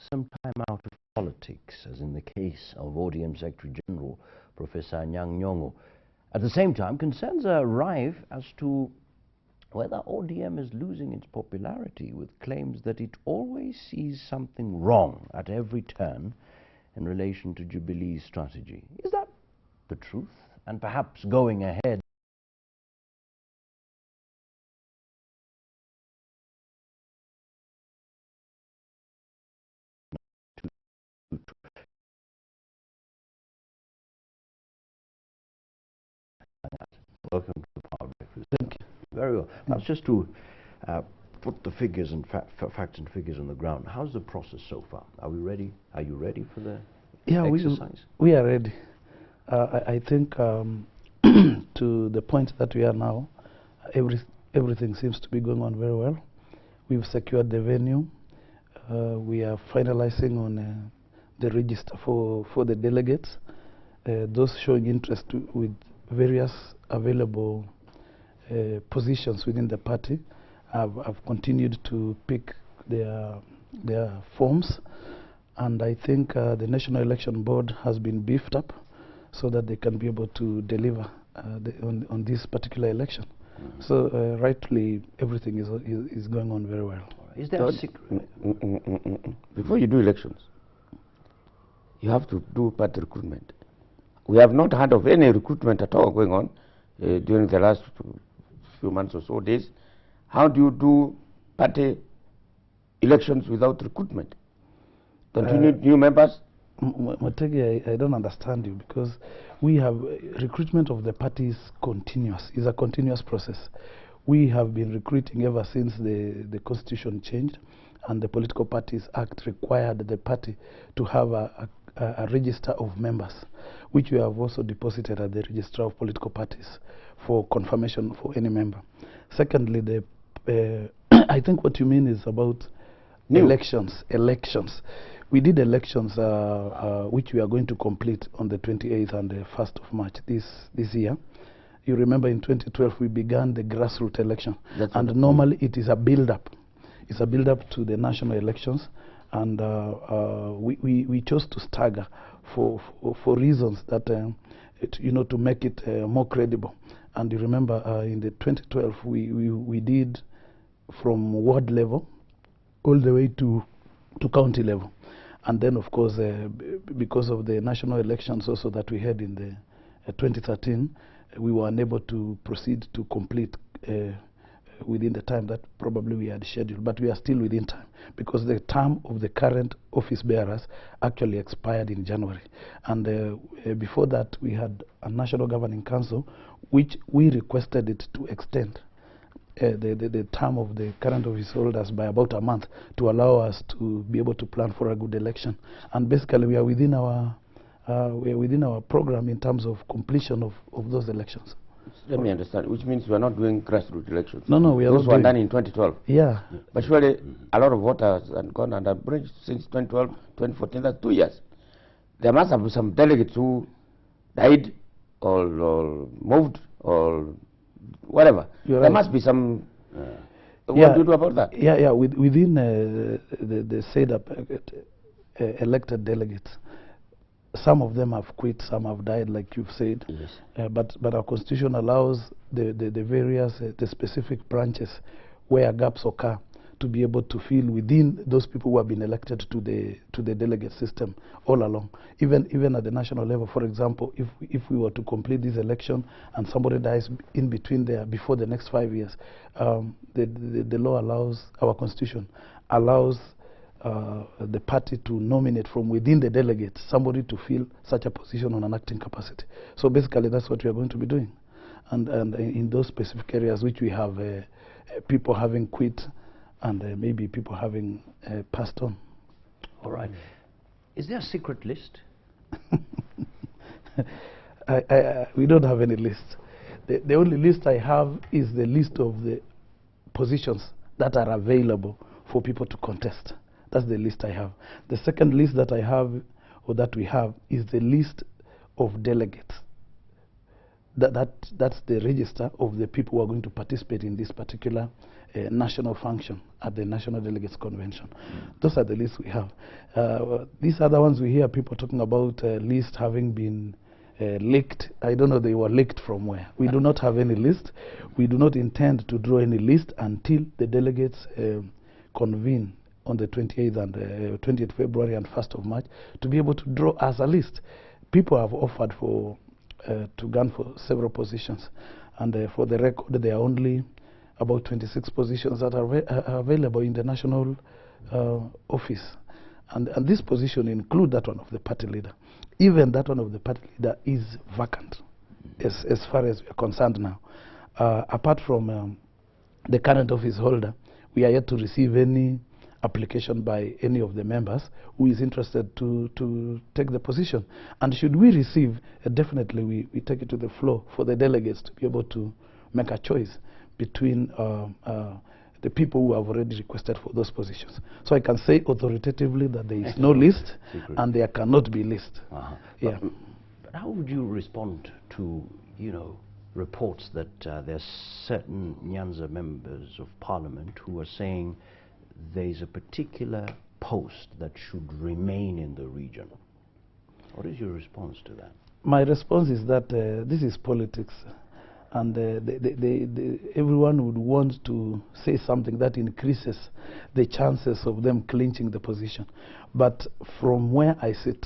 some time out of politics, as in the case of ODM Secretary General Professor Anyang' Nyong'o. At the same time, concerns are rife as to whether ODM is losing its popularity, with claims that it always sees something wrong at every turn in relation to Jubilee's strategy. Is that the truth? And perhaps going ahead, welcome to the Power Breakfast. Thank you. Very well. That's just to put the figures and facts and figures on the ground. How's the process so far? Are we ready? Are you ready for the exercise? We are ready. I think to the point that we are now, everything seems to be going on very well. We've secured the venue. We are finalizing on the register for the delegates. Those showing interest with various available positions within the party have continued to pick their forms, and I think the National Election Board has been beefed up so that they can be able to deliver on this particular election. Mm-hmm. So rightly, everything is going on very well. Is there a secret? Before you do elections, you have to do party recruitment. We have not heard of any recruitment at all going on during the last few months or so days. How do you do party elections without recruitment? Don't you need new members? Mategi, I don't understand you, because we have recruitment of the party is continuous. It's a continuous process. We have been recruiting ever since the constitution changed, and the Political Parties Act required the party to have a register of members, which we have also deposited at the Registrar of Political Parties for confirmation for any member. Secondly, I think what you mean is about elections. We did elections which we are going to complete on the 28th and the 1st of March this year. You remember in 2012 we began the grassroots election. And normally it is a build-up. It's a build-up to the national elections. And we chose to stagger for reasons that, to make it more credible. And you remember in the 2012 we did from ward level all the way to county level. And then, of course, because of the national elections also that we had in the 2013, we were unable to proceed to complete within the time that probably we had scheduled. But we are still within time, because the term of the current office bearers actually expired in January. And before that, we had a National Governing Council, which we requested it to extend the term of the current office holders by about a month to allow us to be able to plan for a good election. And basically, we are within our program in terms of completion of those elections. Let me understand, which means we are not doing grassroots elections. No, we are not doing. Those were done in 2012. Yeah. But surely a lot of water has gone under the bridge since 2012, 2014, that's 2 years. There must have been some delegates who died or moved or whatever. There must be some. What do you do about that? Yeah. Within the said elected delegates, some of them have quit, some have died, like you've said. Yes. But our constitution allows the various the specific branches where gaps occur to be able to fill within those people who have been elected to the delegate system all along. Even at the national level, for example, if we were to complete this election and somebody dies in between there before the next 5 years, the law allows, our constitution allows the party to nominate from within the delegates somebody to fill such a position on an acting capacity. So basically that's what we are going to be doing. And in those specific areas which we have people having quit and maybe people having passed on. All right. Is there a secret list? We don't have any list. The only list I have is the list of the positions that are available for people to contest. That's the list I have. The second list that I have, or that we have, is the list of delegates that's the register of the people who are going to participate in this particular national function at the National Delegates Convention. Those are the lists we have. These other ones we hear people talking about lists having been leaked. I don't know they were leaked from where. We do not have any list. We do not intend to draw any list until the delegates convene on the 28th and 20th February and 1st of March to be able to draw us a list. People have offered for to gun for several positions, and for the record, there are only about 26 positions that are available in the national office, and this position include that one of the party leader. Even that one of the party leader is vacant, as far as we are concerned now. Apart from the current office holder, we are yet to receive any application by any of the members who is interested to take the position. And should we receive, definitely we take it to the floor for the delegates to be able to make a choice between the people who have already requested for those positions. So I can say authoritatively that there is no list and there cannot be list. Yeah. But how would you respond to, reports that there's certain Nyanza members of parliament who are saying there is a particular post that should remain in the region? What is your response to that? My response is that this is politics, and everyone would want to say something that increases the chances of them clinching the position. But from where I sit,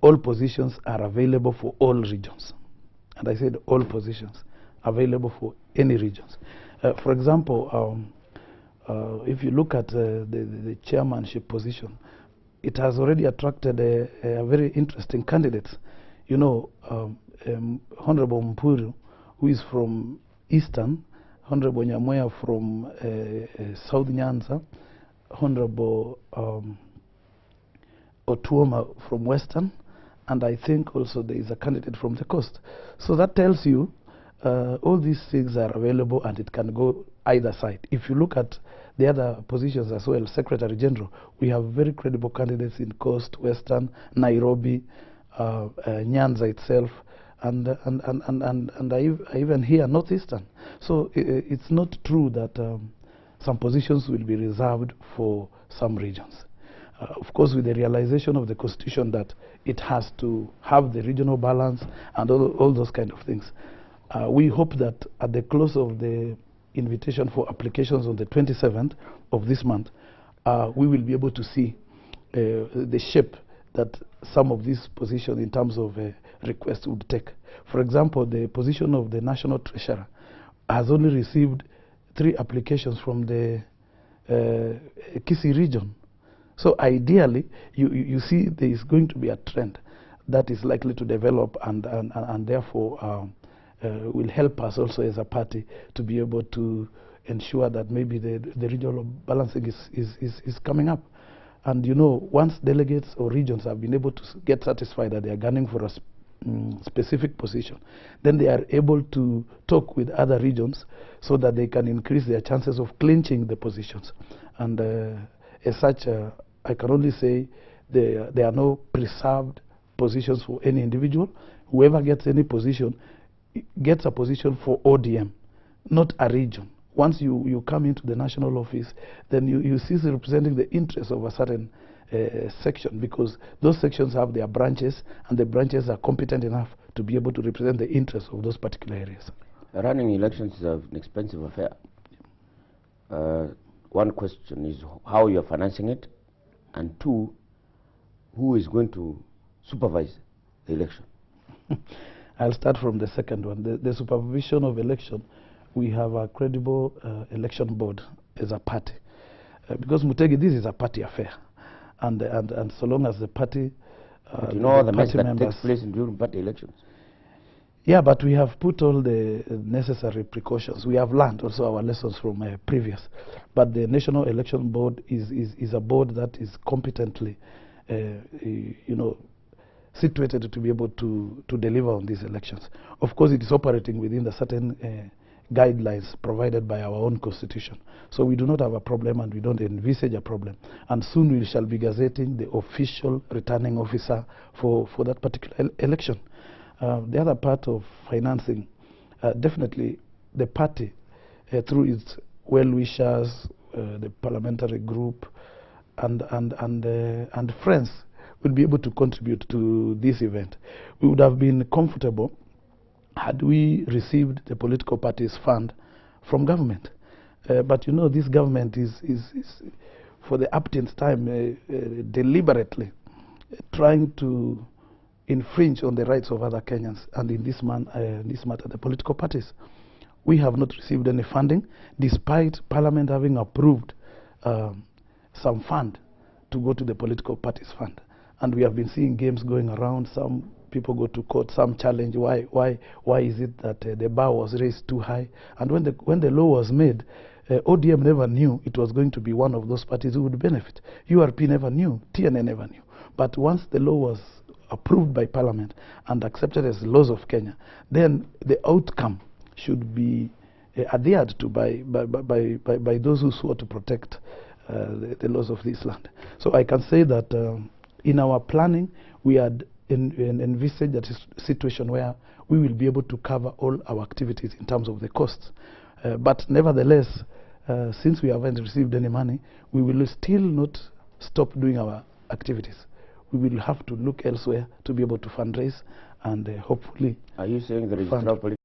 all positions are available for all regions. And I said all positions available for any regions. For example, if you look at the chairmanship position, it has already attracted a very interesting candidate. Honorable Mpuru, who is from Eastern, Honorable Nyamoya from South Nyanza, Honorable Otuoma from Western, and I think also there is a candidate from the coast. So that tells you all these things are available and it can go either side. If you look at the other positions as well, Secretary General, we have very credible candidates in Coast, Western, Nairobi, Nyanza itself, and I even hear Northeastern. So it's not true that some positions will be reserved for some regions. Of course, with the realization of the Constitution that it has to have the regional balance and all those kind of things, we hope that at the close of the invitation for applications on the 27th of this month, we will be able to see the shape that some of these positions in terms of requests would take. For example, the position of the National Treasurer has only received 3 applications from the Kisii region. So ideally, you see there is going to be a trend that is likely to develop and therefore will help us also as a party to be able to ensure that maybe the regional balancing is coming up. And once delegates or regions have been able to get satisfied that they are gunning for a specific position, then they are able to talk with other regions so that they can increase their chances of clinching the positions. And as such, I can only say there are no preserved positions for any individual. Whoever gets any position gets a position for ODM, not a region. Once you come into the national office, then you cease representing the interests of a certain section, because those sections have their branches, and the branches are competent enough to be able to represent the interests of those particular areas. Running elections is an expensive affair. One question is how you are financing it, and 2, who is going to supervise the election? I'll start from the second one. The supervision of election, we have a credible election board as a party. Because Mutegi, this is a party affair. And so long as the party... but you know all the mess that takes place during party elections? Yeah, but we have put all the necessary precautions. We have learned also our lessons from previous. But the National Election Board is a board that is competently, situated to be able to deliver on these elections. Of course, it is operating within the certain guidelines provided by our own constitution. So we do not have a problem, and we don't envisage a problem. And soon we shall be gazetting the official returning officer for that particular election. The other part of financing, definitely the party, through its well-wishers, the parliamentary group, and friends, will be able to contribute to this event. We would have been comfortable had we received the political party's fund from government. But you know, this government is for the upteenth time, deliberately trying to infringe on the rights of other Kenyans, and in this matter, the political parties. We have not received any funding, despite Parliament having approved some fund to go to the political parties fund. And we have been seeing games going around. Some people go to court, some challenge why is it that the bar was raised too high. And when the law was made, ODM never knew it was going to be one of those parties who would benefit. URP never knew, TNA never knew. But once the law was approved by Parliament and accepted as laws of Kenya, then the outcome should be adhered to by those who swore to protect the laws of this land. So I can say that in our planning, we had envisaged a situation where we will be able to cover all our activities in terms of the costs. But nevertheless, since we haven't received any money, we will still not stop doing our activities. We will have to look elsewhere to be able to fundraise and hopefully. Are you saying there is